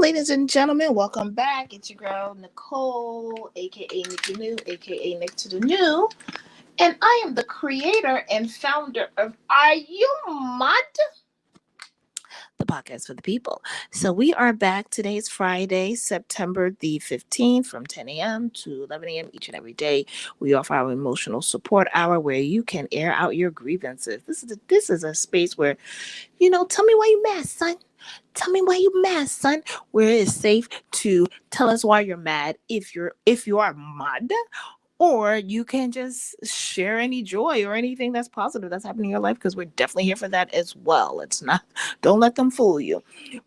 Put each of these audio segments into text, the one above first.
ladies and gentlemen, welcome back. It's your girl Nicole, aka Nikki New, aka Nick to the New, and I am the creator and founder of Are You Mud? The podcast for the people. So we are back. Today's Friday, September the 15th from 10 a.m. to 11 a.m. each and every day. We offer our emotional support hour where you can air out your grievances. This is a space where, tell me why you mad, son. Tell me why you mad, son. Where it is safe to tell us why you're mad if you are mad, or you can just share any joy or anything that's positive that's happening in your life, because we're definitely here for that as well. It's not, don't let them fool you.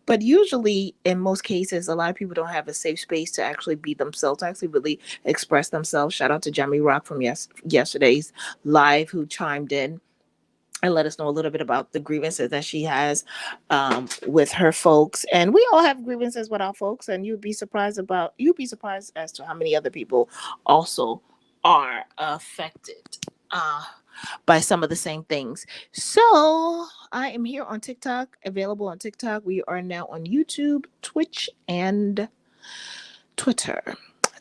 But usually, in most cases, a lot of people don't have a safe space to actually be themselves, to actually really express themselves. Shout out to Jamie Rock from yesterday's live, who chimed in and let us know a little bit about the grievances that she has with her folks. And we all have grievances with our folks, and you'd be surprised as to how many other people also are affected by some of the same things. So I am here on TikTok, available on TikTok. We are now on YouTube, Twitch, and Twitter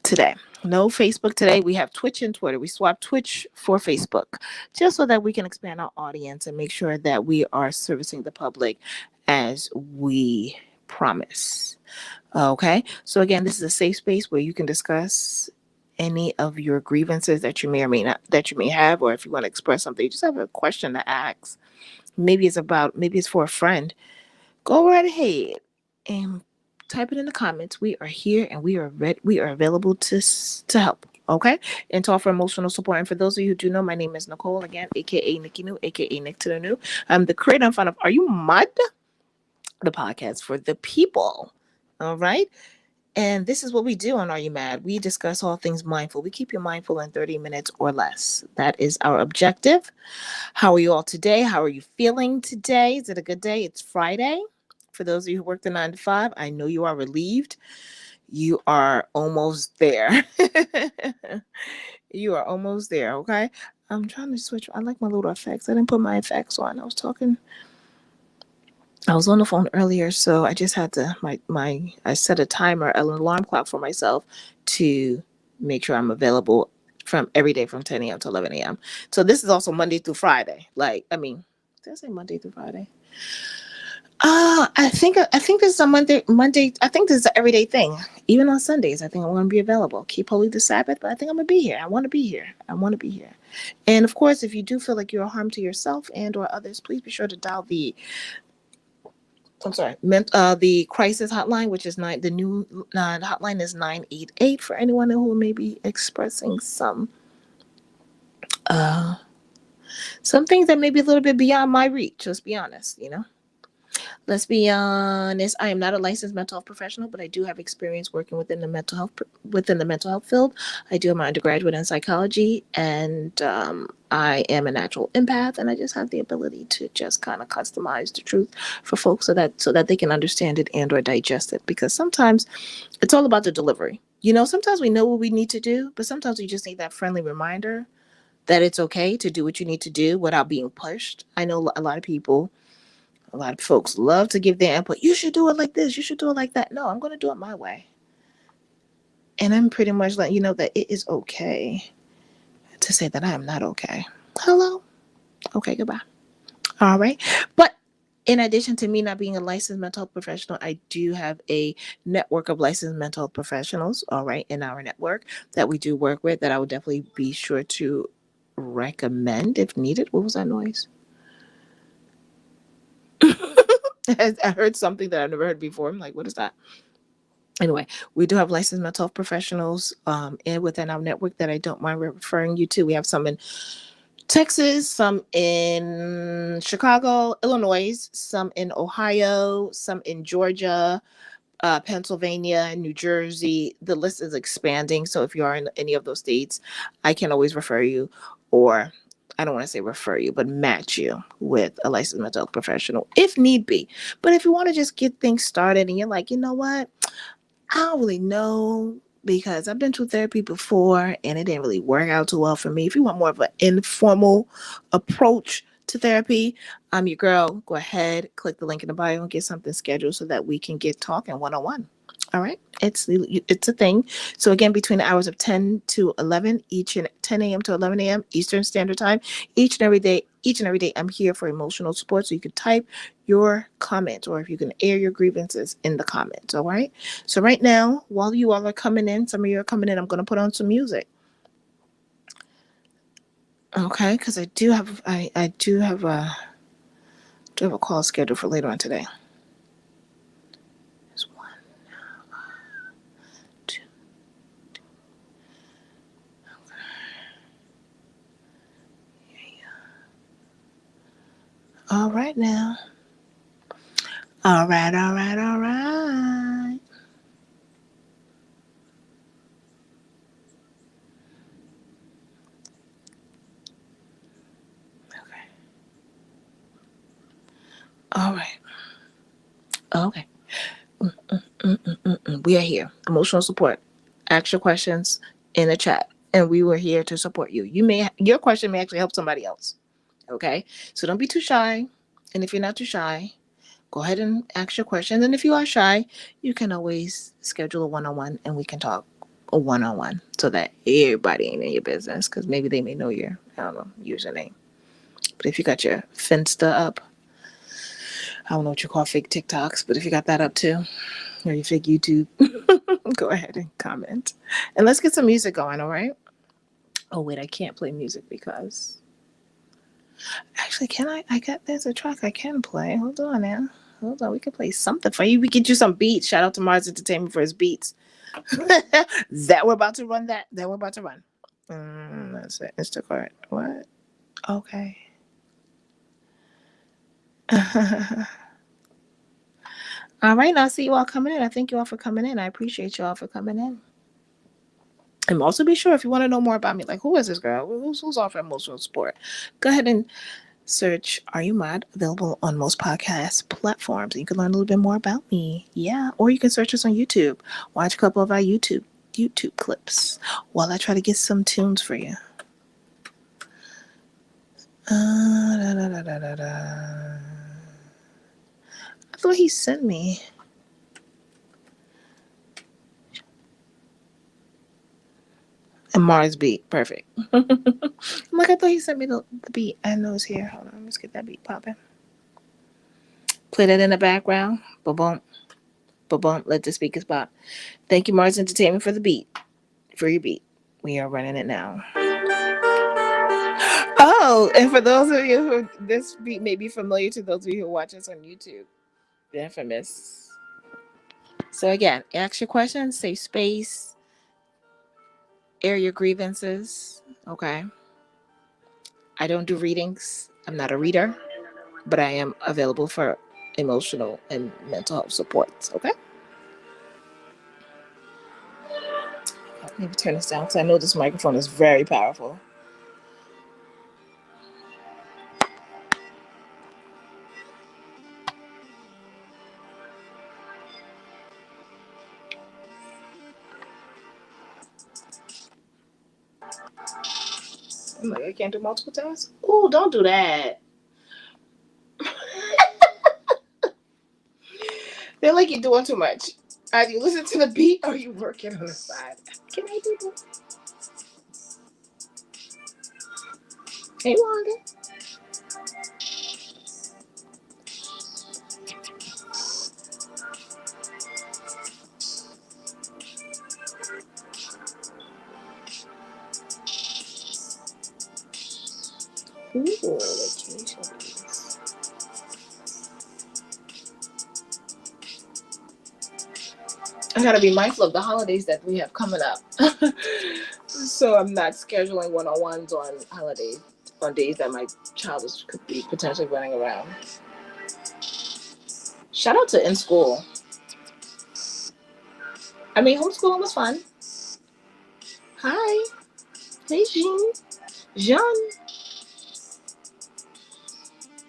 today. No Facebook today. We have Twitch and Twitter. We swapped Twitch for Facebook just so that we can expand our audience and make sure that we are servicing the public as we promise. Okay. So again, this is a safe space where you can discuss any of your grievances that you may or may not, that you may have, or if you want to express something, you just have a question to ask. Maybe it's for a friend. Go right ahead and type it in the comments. We are here and we are ready. We are available to help. Okay, and to offer emotional support. And for those of you who do know, my name is Nicole, again, aka Nikki New, aka Nick to the New. I'm the creator and founder of Are You Mud? The podcast for the people. All right. And this is what we do on Are You Mad? We discuss all things mindful. We keep you mindful in 30 minutes or less. That is our objective. How are you all today? How are you feeling today? Is it a good day? It's Friday. For those of you who work the 9 to 5, I know you are relieved. You are almost there. You are almost there, okay? I'm trying to switch. I like my little effects. I didn't put my effects on. I was on the phone earlier, so I just had to, I set a timer, an alarm clock for myself to make sure I'm available from every day from 10 a.m. to 11 a.m. So this is also Monday through Friday. Did I say Monday through Friday? I think this is a Monday. I think this is an everyday thing. Even on Sundays, I think I'm going to be available. Keep holy the Sabbath, but I think I'm going to be here. I want to be here. And of course, if you do feel like you're a harm to yourself and or others, please be sure to dial the crisis hotline, which is the new hotline is 988 for anyone who may be expressing some things that may be a little bit beyond my reach. Let's be honest, Let's be honest. I am not a licensed mental health professional, but I do have experience working within the mental health field. I do have my undergraduate in psychology, and I am a natural empath, and I just have the ability to just kind of customize the truth for folks so that they can understand it and or digest it. Because sometimes it's all about the delivery. Sometimes we know what we need to do, but sometimes we just need that friendly reminder that it's okay to do what you need to do without being pushed. I know a lot of folks love to give their input. You should do it like this. You should do it like that. No, I'm going to do it my way. And I'm pretty much letting you know that it is okay to say that I am not okay. Hello? Okay, goodbye. All right. But in addition to me not being a licensed mental health professional, I do have a network of licensed mental health professionals, all right, in our network that we do work with, that I would definitely be sure to recommend if needed. What was that noise? I heard something that I've never heard before. I'm like, what is that? Anyway, we do have licensed mental health professionals and within our network that I don't mind referring you to. We have some in Texas, some in Chicago, Illinois, some in Ohio, some in Georgia, Pennsylvania, New Jersey. The list is expanding. So if you are in any of those states, I can always refer you, or I don't want to say refer you, but match you with a licensed mental health professional if need be. But if you want to just get things started and you're like, you know what? I don't really know, because I've been to therapy before and it didn't really work out too well for me. If you want more of an informal approach to therapy, I'm your girl. Go ahead, click the link in the bio and get something scheduled so that we can get talking one-on-one. All right, it's a thing. So again, between the hours of 10 to 11, each and 10 a.m. to 11 a.m. Eastern Standard Time, each and every day, I'm here for emotional support. So you can type your comments, or if you can air your grievances in the comments. All right. So right now, while you all are coming in, some of you are coming in, I'm going to put on some music. Okay, because I do have a call scheduled for later on today. There's one, two. All right now. All right, all right, all right. Okay. All right. Okay. We are here. Emotional support. Ask your questions in the chat, and we were here to support you. Your question may actually help somebody else. Okay. So don't be too shy. And if you're not too shy, go ahead and ask your question. And if you are shy, you can always schedule a one-on-one, and we can talk a one-on-one so that everybody ain't in your business, because maybe they may know your, I don't know, username. But if you got your Finsta up, I don't know what you call fake TikToks, but if you got that up too, or your fake YouTube, go ahead and comment. And let's get some music going, all right? Oh, wait, I can't play music because. Actually, can I? There's a track I can play. Hold on now. Hold on, we can play something for you. We get you some beats. Shout out to Mars Entertainment for his beats. That we're about to run that we're about to run. That's it. Instacart. What? Okay. All right, now I see you all coming in. I thank you all for coming in. I appreciate you all for coming in. And also be sure, if you want to know more about me, like who is this girl? Who's offering emotional support? Go ahead and search Are You Mad? Available on most podcast platforms. You can learn a little bit more about me. Yeah. Or you can search us on YouTube. Watch a couple of our YouTube clips while I try to get some tunes for you. Da, da, da, da, da, da. I thought he sent me. And Mars beat. Perfect. I'm like, I thought he sent me the beat. I know it's here. Hold on. Let's get that beat popping. Play that in the background. Ba-bump. Ba-bump. Let the speakers pop. Thank you, Mars Entertainment, for the beat. For your beat. We are running it now. Oh, and for those of you who this beat may be familiar to those of you who watch us on YouTube, the infamous. So again, ask your questions, save space, air your grievances. Okay. I don't do readings. I'm not a reader, but I am available for emotional and mental health supports. Okay. Let me turn this down because I know this microphone is very powerful. I'm like, I can't do multiple tasks. Ooh, don't do that. They're like you're doing too much. Either you listen to the beat or you working on the side. Can I do that? Hey, Wanda. Ooh, vacation. I gotta be mindful of the holidays that we have coming up. So I'm not scheduling one-on-ones on holidays, on days that my child could be potentially running around. Shout out to in school. I mean, homeschooling was fun. Hi. Hey, Jean. Jean.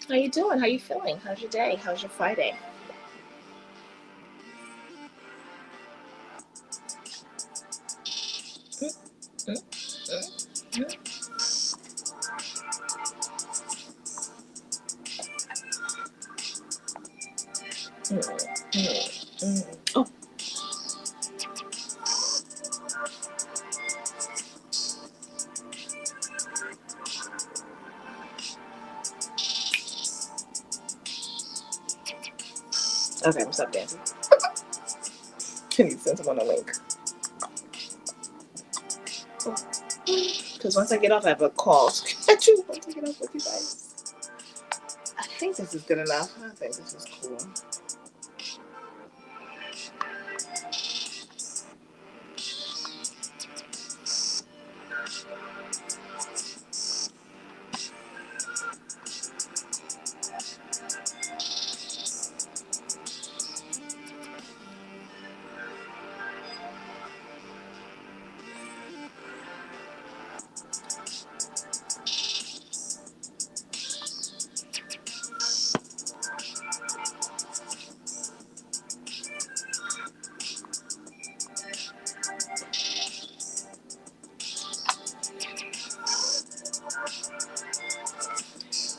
How you doing? How you feeling? How's your day? How's your Friday? Oh, Okay, I'm gonna stop dancing. Can you send someone a link? Because once I get off, I have a call scheduled. Once I get off with you guys. I think this is good enough. I think this is cool.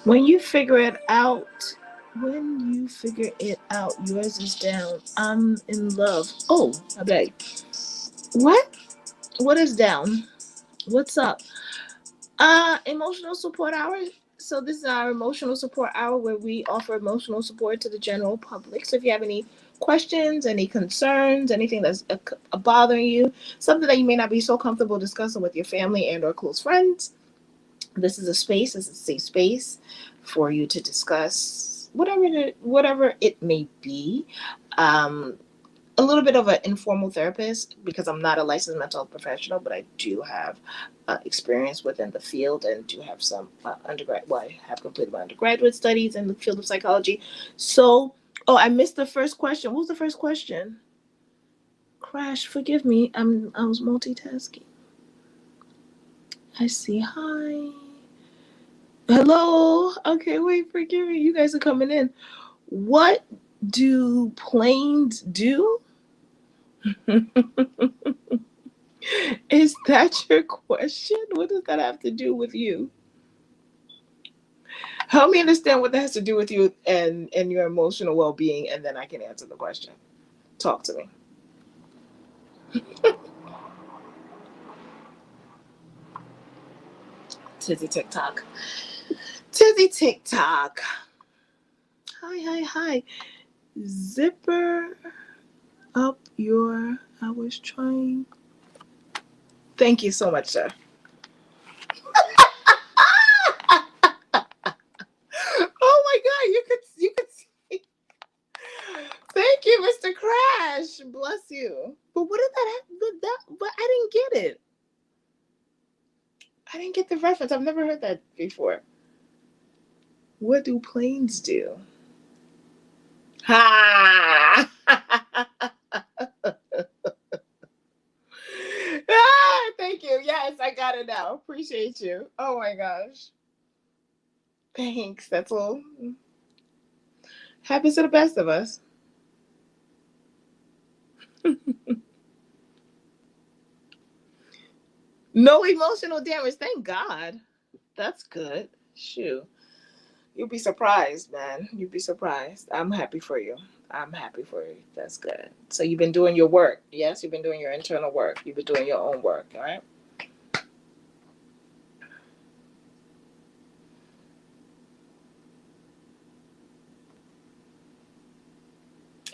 When you figure it out, yours is down. I'm in love. Oh, I beg. What? What is down? What's up? Emotional support hour. So this is our emotional support hour where we offer emotional support to the general public. So if you have any questions, any concerns, anything that's bothering you, something that you may not be so comfortable discussing with your family and or close friends, this is a safe space for you to discuss whatever it may be. A little bit of an informal therapist because I'm not a licensed mental health professional, but I do have experience within the field and do have some undergrad. Well, I have completed my undergraduate studies in the field of psychology. So, I missed the first question. What was the first question? Crash, forgive me. I was multitasking. I see. Hi. Hello. Okay, wait, forgive me. You guys are coming in. What do planes do? Is that your question? What does that have to do with you? Help me understand what that has to do with you and your emotional well-being, and then I can answer the question. Talk to me. Tizzy TikTok. Tizzy TikTok. Hi. Zipper up your... I was trying... Thank you so much, sir. Oh my God, you could see. Thank you, Mr. Crash. Bless you. But what did that have? But I didn't get it. I didn't get the reference. I've never heard that before. What do planes do? Ha! Thank you. Yes, I got it now. Appreciate you. Oh my gosh. Thanks. That's all. Happens to the best of us. No emotional damage. Thank God. That's good. Shoot. You'll be surprised, man. You'll be surprised. I'm happy for you. That's good. So you've been doing your work. Yes, you've been doing your internal work. You've been doing your own work. All right.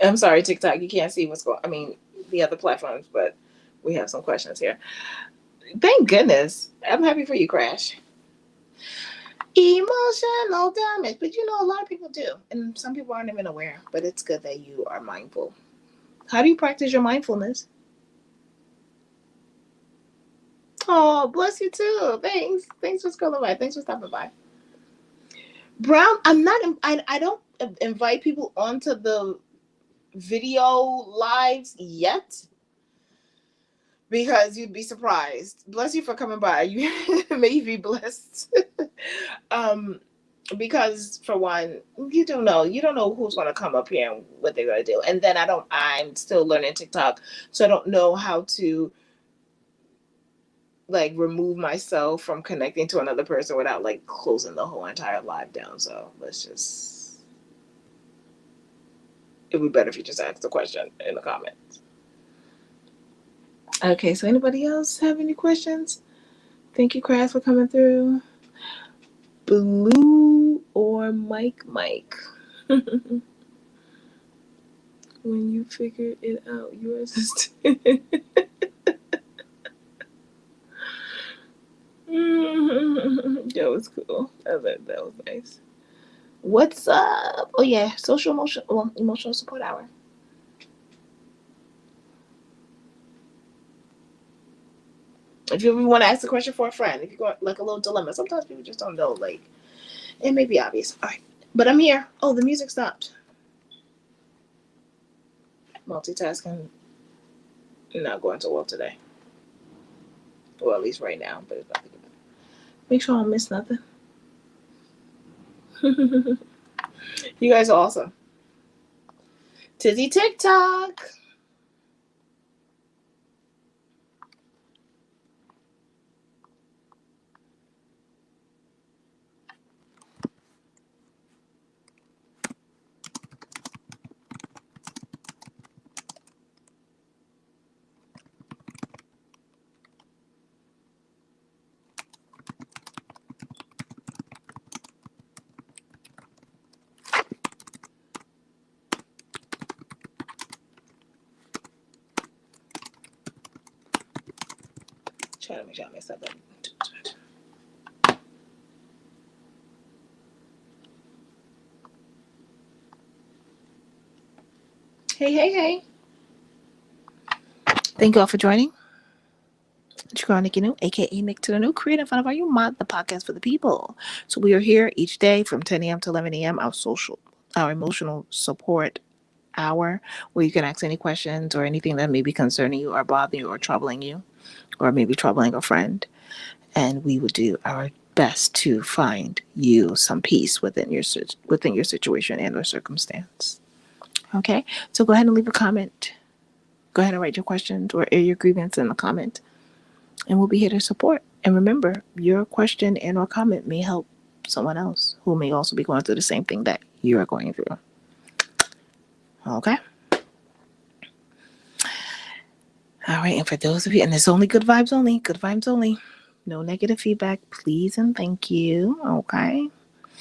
I'm sorry, TikTok. You can't see what's going. I mean, the other platforms, but we have some questions here. Thank goodness. I'm happy for you, Crash. Emotional damage, but a lot of people do, and some people aren't even aware. But it's good that you are mindful. How do you practice your mindfulness? Oh, bless you too. Thanks for scrolling by. Thanks for stopping by. Brown, I'm not. I don't invite people onto the video lives yet because you'd be surprised. Bless you for coming by. You may be blessed. Because for one, you don't know who's going to come up here and what they're going to do. And then I'm still learning TikTok, so I don't know how to remove myself from connecting to another person without closing the whole entire live down. So it would be better if you just ask the question in the comments. Okay, so anybody else have any questions? Thank you, Crash, for coming through. Blue or Mike? When you figure it out, you understand. That was cool. That was nice. What's up? Oh yeah, emotional support hour. If you want to ask a question for a friend, if you got like a little dilemma, sometimes people just don't know. Like it may be obvious. All right, but I'm here. Oh, the music stopped. Multitasking not going so well today. Well, at least right now, but it's about to get better. Make sure I don't miss nothing. You guys are awesome. Tizzy TikTok. Try to make sure I mess up. Hey. Thank you all for joining. It's your girl, Nikki New, aka Nick to the New, creating fun of Are You Mod, the podcast for the people. So we are here each day from 10 a.m. to 11 a.m. Our emotional support hour, where you can ask any questions or anything that may be concerning you or bothering you or troubling you, or maybe troubling a friend. And we will do our best to find you some peace within your situation and or circumstance. Okay, so go ahead and leave a comment. Go ahead and write your questions or air your grievance in the comment, and we'll be here to support. And remember, your question and or comment may help someone else who may also be going through the same thing that you're going through. Okay? All right, and for those of you, and it's only good vibes only. No negative feedback, please and thank you. Okay?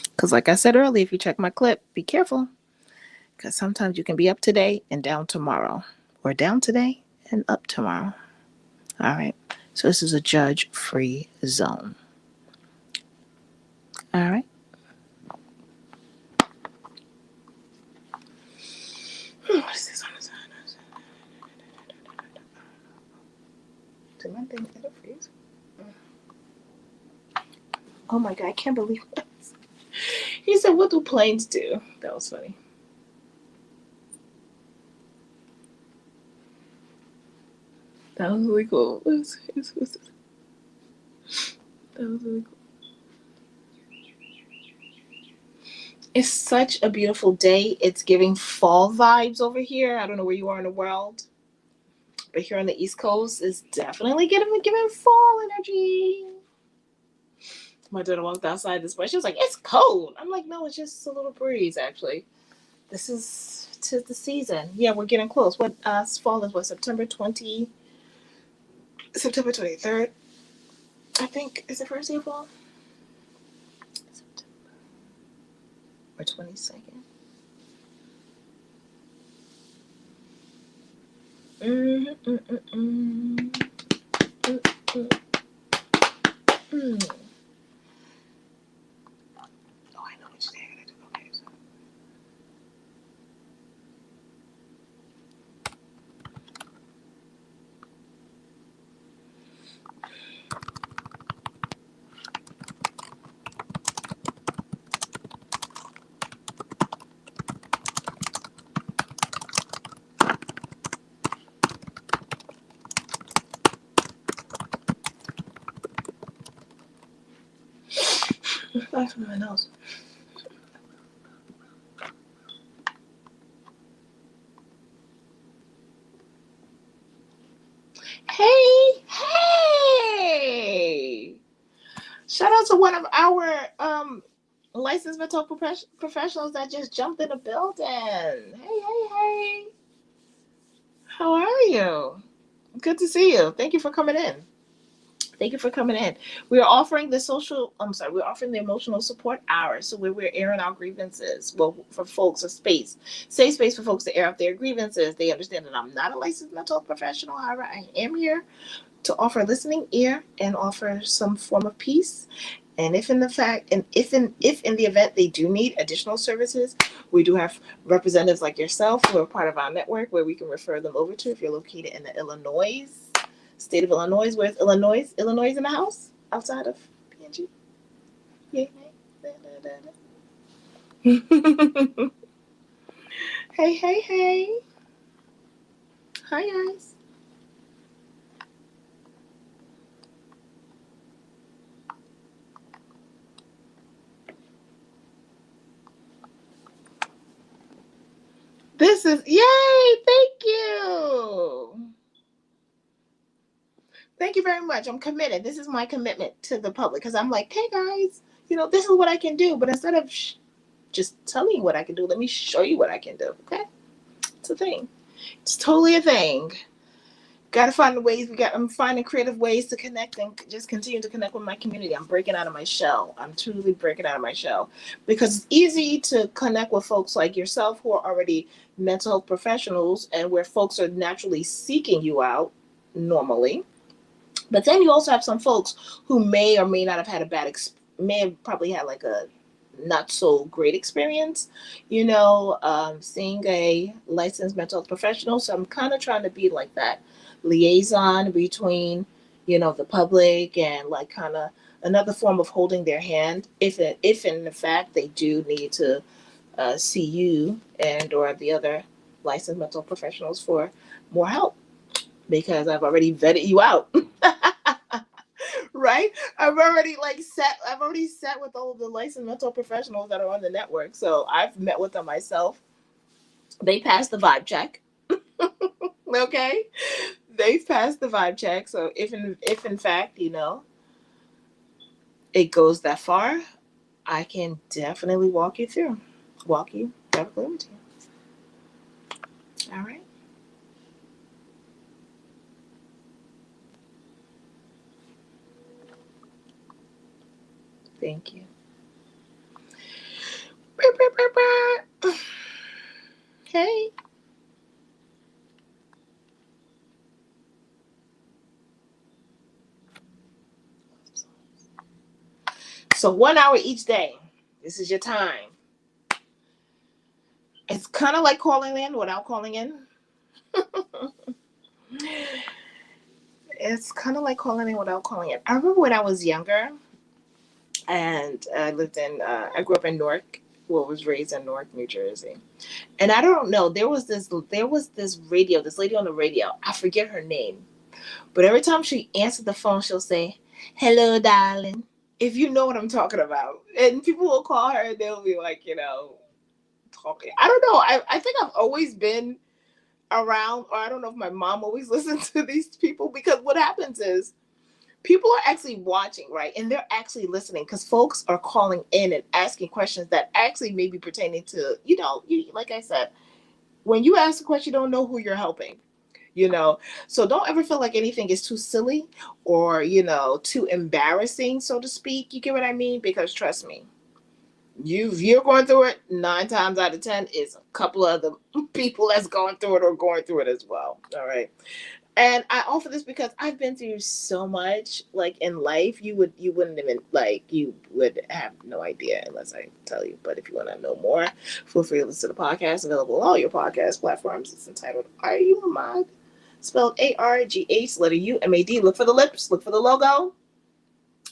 Because like I said earlier, if you check my clip, be careful. Because sometimes you can be up today and down tomorrow. Or down today and up tomorrow. All right. So this is a judge-free zone. All right. What is this on the side? Did my thing ever freeze? Oh my God, I can't believe this. He said, what do planes do? That was funny. That was really cool. That was really cool. It's such a beautiful day. It's giving fall vibes over here. I don't know where you are in the world, but here on the East Coast, it's definitely giving fall energy. My daughter walked outside this morning. She was like, "It's cold." I'm like, "No, it's just a little breeze. Actually, this is to the season. Yeah, we're getting close. What fall is? What September 23rd? I think is the first day of fall. September or 22nd. Oh, I know which day I gotta do. Okay, so. That's from my nose. Hey! Shout out to one of our licensed mental professionals that just jumped in the building. Hey! How are you? Good to see you. Thank you for coming in. Thank you for coming in. We're offering we're offering the emotional support hour. So where we're airing our grievances. Well, for folks, a safe space for folks to air out their grievances. They understand that I'm not a licensed mental health professional. However, I am here to offer a listening ear and offer some form of peace. And if in the event they do need additional services, we do have representatives like yourself who are part of our network where we can refer them over to if you're located in the Illinois state of Illinois. Where's Illinois? Illinois in the house outside of PNG. Yeah. Hey, hey, hey. Hi, guys. This is yay! Thank you. Thank you very much. I'm committed. This is my commitment to the public because I'm like, hey guys, this is what I can do. But instead of just telling you what I can do, let me show you what I can do. Okay, it's a thing. It's totally a thing. Got to find the ways. I'm finding creative ways to connect and just continue to connect with my community. I'm breaking out of my shell. I'm truly breaking out of my shell because it's easy to connect with folks like yourself who are already mental health professionals and where folks are naturally seeking you out normally. But then you also have some folks who may or may not have had may have probably had like a not so great experience, seeing a licensed mental health professional. So I'm kind of trying to be like that liaison between, the public and like kind of another form of holding their hand if in fact they do need to see you and or the other licensed mental health professionals for more help because I've already vetted you out. Right? I've already sat with all of the licensed mental professionals that are on the network. So I've met with them myself. They passed the vibe check. Okay? They've passed the vibe check. So if in fact, it goes that far, I can definitely walk you directly with you. All right. Thank you. Hey. So 1 hour each day. This is your time. It's kind of like calling in without calling in. It's kind of like calling in without calling in. I remember when I was younger and I grew up in Newark, was raised in Newark, New Jersey. And I don't know, there was this this lady on the radio. I forget her name. But every time she answered the phone, she'll say, "Hello, darling." If you know what I'm talking about. And people will call her and they'll be like, talking. I don't know. I think I've always been around, or I don't know if my mom always listened to these people because what happens is people are actually watching, right? And they're actually listening because folks are calling in and asking questions that actually may be pertaining to, like I said, when you ask a question, you don't know who you're helping, So don't ever feel like anything is too silly or, too embarrassing, so to speak. You get what I mean? Because trust me, you're going through it 9 times out of 10 is a couple of the people that's going through it or going through it as well. All right. And I offer this because I've been through so much, like in life, you wouldn't even you would have no idea unless I tell you. But if you want to know more, feel free to listen to the podcast available on all your podcast platforms. It's entitled "Are You a Mod?" Spelled ARGH, letter UMAD. Look for the lips. Look for the logo.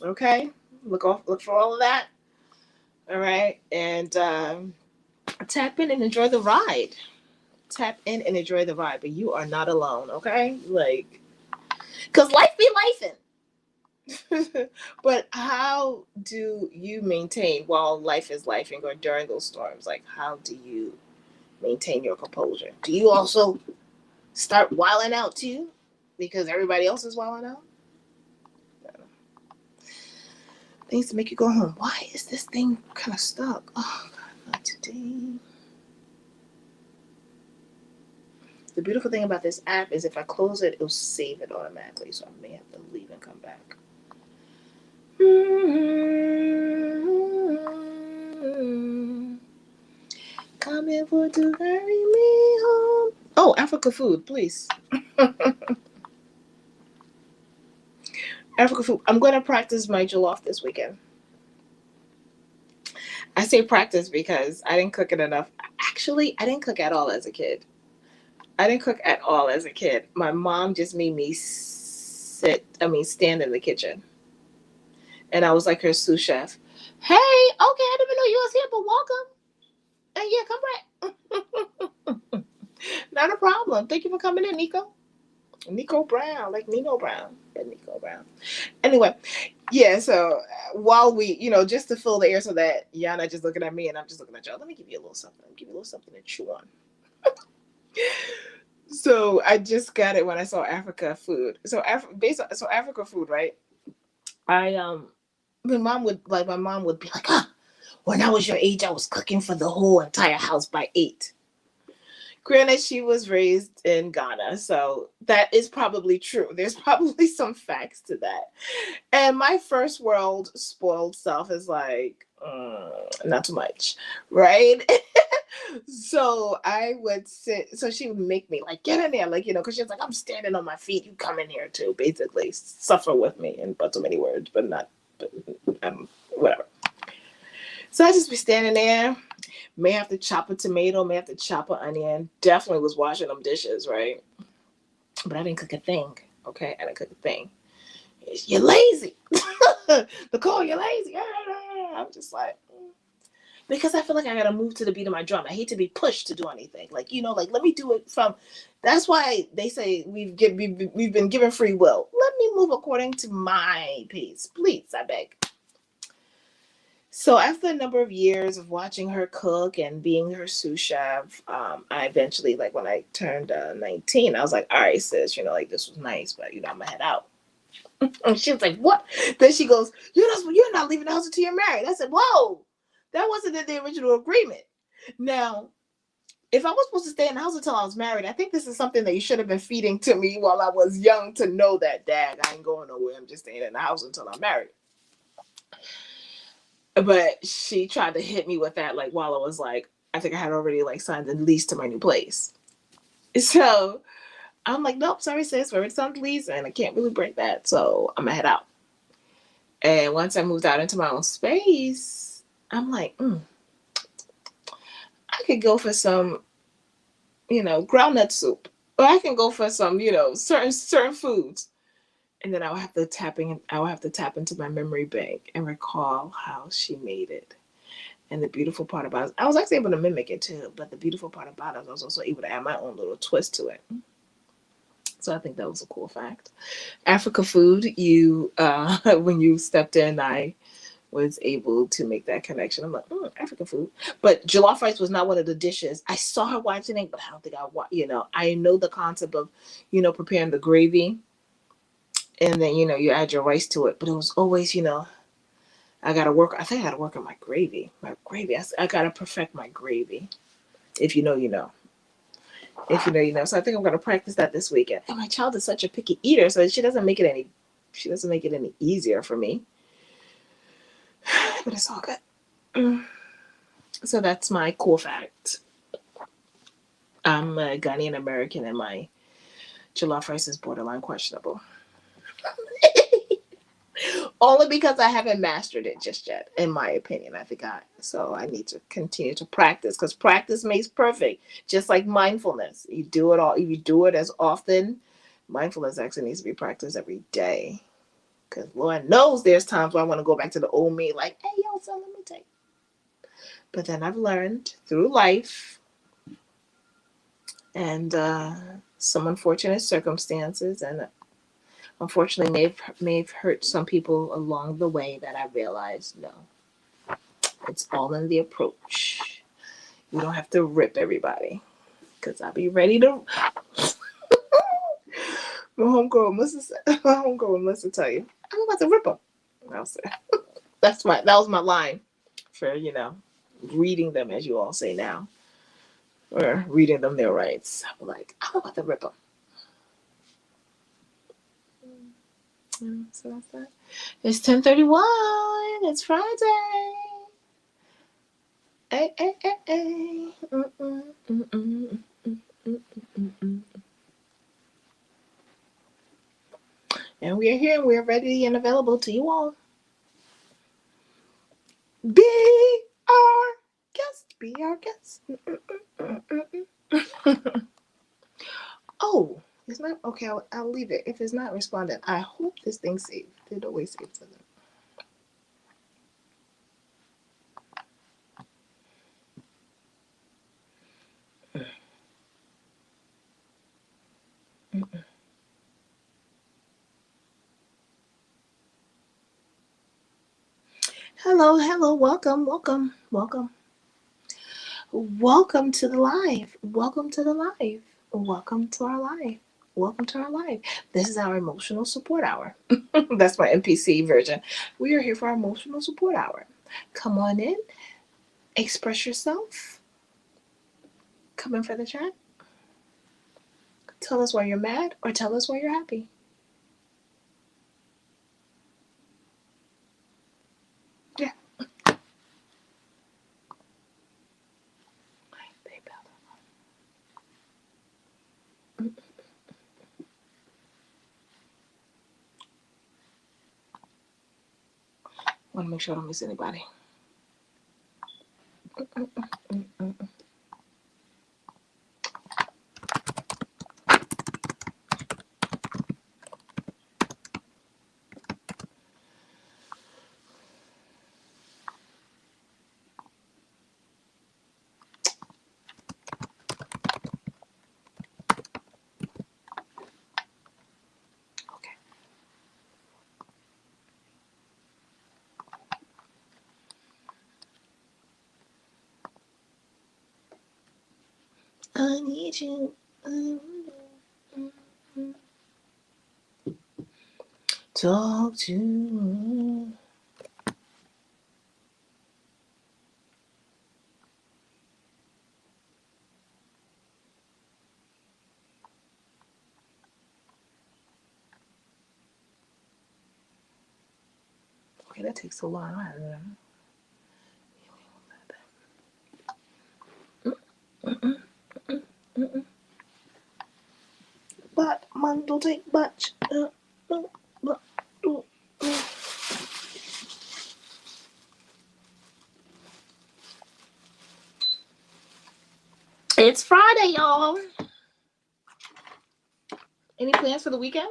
Okay, look for all of that. All right, and tap in and enjoy the ride. Tap in and enjoy the ride, but you are not alone. Okay, because life be lifing. But how do you maintain while life is life and going during those storms? Like, how do you maintain your composure? Do you also start wilding out too because everybody else is wilding out? Things to make you go home. Why is this thing kind of stuck? Oh God, not today. The beautiful thing about this app is if I close it, it'll save it automatically. So I may have to leave and come back. Coming for to carry me home. Oh, Africa food, please. Africa food. I'm going to practice my jollof this weekend. I say practice because I didn't cook it enough. Actually, I didn't cook at all as a kid. My mom just made me stand in the kitchen. And I was like her sous chef. Hey, okay, I didn't even know you was here, but welcome. And yeah, come back. Not a problem. Thank you for coming in, Nico. Nico Brown, like Nino Brown. But Nico Brown. Anyway, yeah, so while we, just to fill the air so that y'all not just looking at me and I'm just looking at y'all, let me give you a little something. Give you a little something to chew on. So I just got it when I saw Africa food. So Africa food, right? I my mom would be like, when I was your age, I was cooking for the whole entire house by 8. Granted, she was raised in Ghana, so that is probably true. There's probably some facts to that. And my first world spoiled self is like, not too much, right? So I would sit, so she would make me like, get in there, like, because she's like, I'm standing on my feet, you come in here too, basically. Suffer with me in but so many words, but whatever. So I just be standing there, may have to chop a tomato, may have to chop an onion. Definitely was washing them dishes, right? But I didn't cook a thing, okay? I didn't cook a thing. You're lazy. Nicole, you're lazy. I'm just like, because I feel like I gotta move to the beat of my drum. I hate to be pushed to do anything. Like, let me do it from. That's why they say we've been given free will. Let me move according to my pace, please. I beg. So after a number of years of watching her cook and being her sous chef, I eventually, like when I turned 19, I was like, all right, sis, this was nice, but I'm gonna head out. And she was like, what? Then she goes, you're not leaving the house until you're married. I said, whoa, that wasn't in the original agreement. Now, if I was supposed to stay in the house until I was married, I think this is something that you should have been feeding to me while I was young to know that, Dad, I ain't going nowhere. I'm just staying in the house until I'm married. But she tried to hit me with that, like, while I was like, I think I had already like signed the lease to my new place. So I'm like, nope, sorry, sis, we already signed the lease and I can't really break that. So I'm gonna head out. And once I moved out into my own space, I'm like, I could go for some, groundnut soup. Or I can go for some, certain foods. And then I would have to tap into my memory bank and recall how she made it. And the beautiful part about it, I was actually able to mimic it too, but the beautiful part about it, I was also able to add my own little twist to it. So I think that was a cool fact. Africa food, when you stepped in, I was able to make that connection. I'm like, African food. But jollof rice was not one of the dishes. I saw her watching it, but I don't think I know the concept of, preparing the gravy. And then, you add your rice to it. But it was always, I think I got to work on my gravy. I got to perfect my gravy. If you know, you know. If you know, you know. So I think I'm going to practice that this weekend. And my child is such a picky eater, so she doesn't make it any easier for me. But it's all good. So that's my cool fact. I'm a Ghanaian American and my jollof rice is borderline questionable. Only because I haven't mastered it just yet, in my opinion. So I need to continue to practice, because practice makes perfect. Just like mindfulness, you do it as often. Mindfulness actually needs to be practiced every day, because Lord knows there's times where I want to go back to the old me, like, hey, yo, son, let me take. But then I've learned through life and some unfortunate circumstances, and unfortunately may have hurt some people along the way, that I realized, no, it's all in the approach. You don't have to rip everybody, because I'll be ready to. My homegirl must tell you, I'm about to rip them. I'll say that was my line for reading them, as you all say now, or reading them their rights. I'm like, I'm about to rip them. It's 10:31. It's Friday. Hey, hey, hey, hey. And we are here and we are ready and available to you all. Be our guest. Be our guest. Oh, it's not okay. I'll leave it. If it's not responding, I hope this thing saved. It always saves, doesn't it? Hello, hello, welcome, welcome, welcome. Welcome to the live. Welcome to the live. Welcome to our live. Welcome to our live. This is our emotional support hour. That's my NPC version. We are here for our emotional support hour. Come on in, express yourself. Come in for the chat. Tell us why you're mad or tell us why you're happy. Yeah. Want to make sure I don't miss anybody. Okay. I need you. Talk to me. Okay, that takes so long. I don't know. But man, don't take much. It's Friday, y'all. Any plans for the weekend?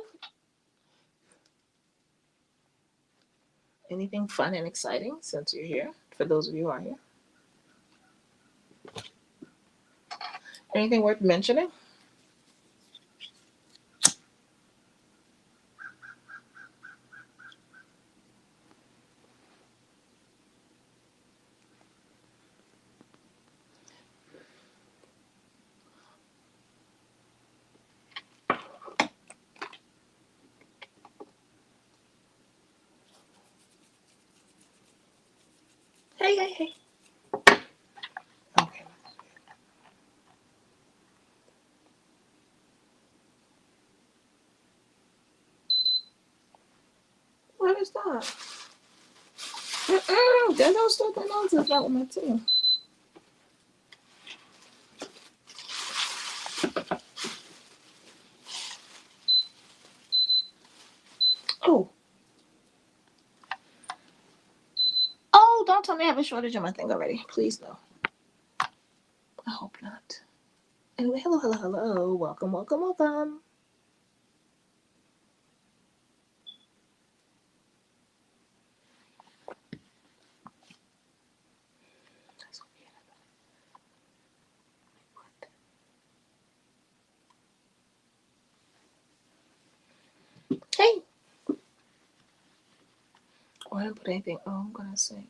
Anything fun and exciting since you're here? For those of you who are here. Anything worth mentioning? Hey, hey, hey. Okay. What is that? They don't start the nonsense out with my team. Oh. Oh, don't tell me I have a shortage on my thing already. Please, no. I hope not. Anyway, hello, hello, hello. Welcome, welcome, welcome. Hey. Oh, I didn't put anything. Oh, I'm going to say.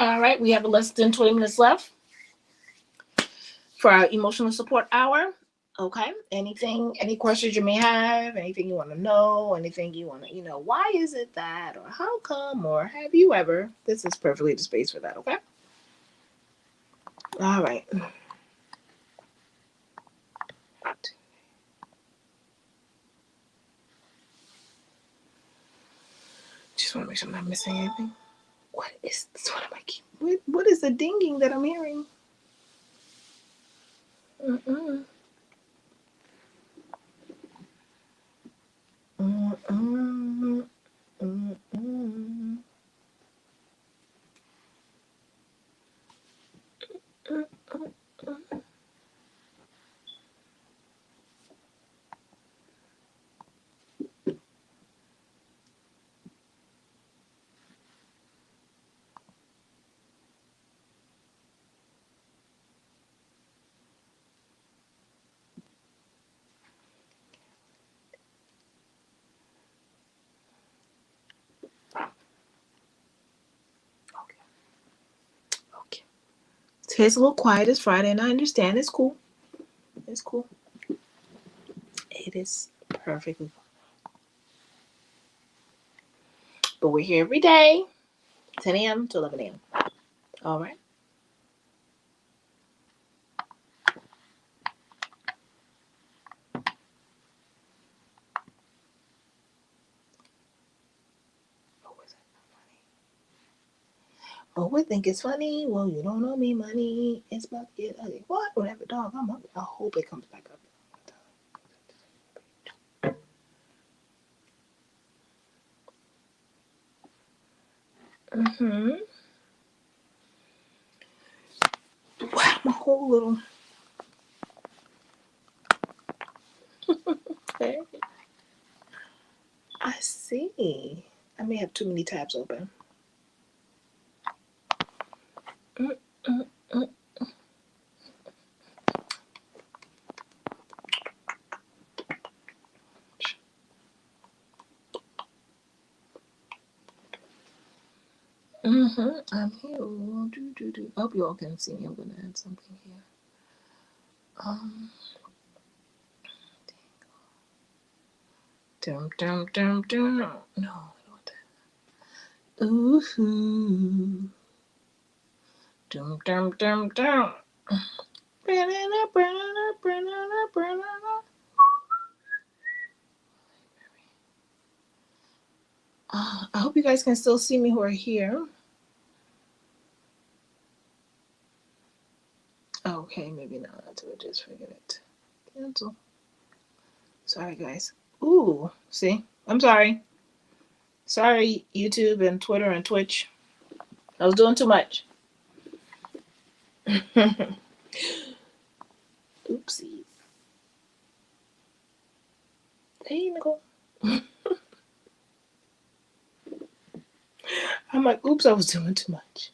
All right, we have less than 20 minutes left for our emotional support hour. Okay. Any questions you may have, anything you want to know, anything you want to, why is it that, or how come, or have you ever? This is perfectly the space for that. Okay. All right. Just want to make sure I'm not missing anything. What is this? What is the dinging that I'm hearing? Mm-mm. Mm-mm. Mm-mm. Mm-mm. Okay. Today's a little quiet. It's Friday, and I understand. It's cool. It's cool. It is perfectly cool. But we're here every day, 10 a.m. to 11 a.m. All right. Oh, we think it's funny. Well, you don't know me, money. It's about to get ugly. What? Whatever, dog. I'm hungry. I hope it comes back up. Mm-hmm. Wow, my whole little. Okay. I see. I may have too many tabs open. Mm-mm-mm. Mm-hmm. I'm here. I hope you all can see me. I'm gonna add something here. Dum dum dum dum. No, I don't want that. Ooh. Dum dum dum dum. I hope you guys can still see me who are here. Okay, maybe not. So just forget it. Cancel. Sorry, guys. Ooh, see? I'm sorry. Sorry, YouTube and Twitter and Twitch. I was doing too much. Oopsies. Hey, Nicole. I'm like, oops, I was doing too much.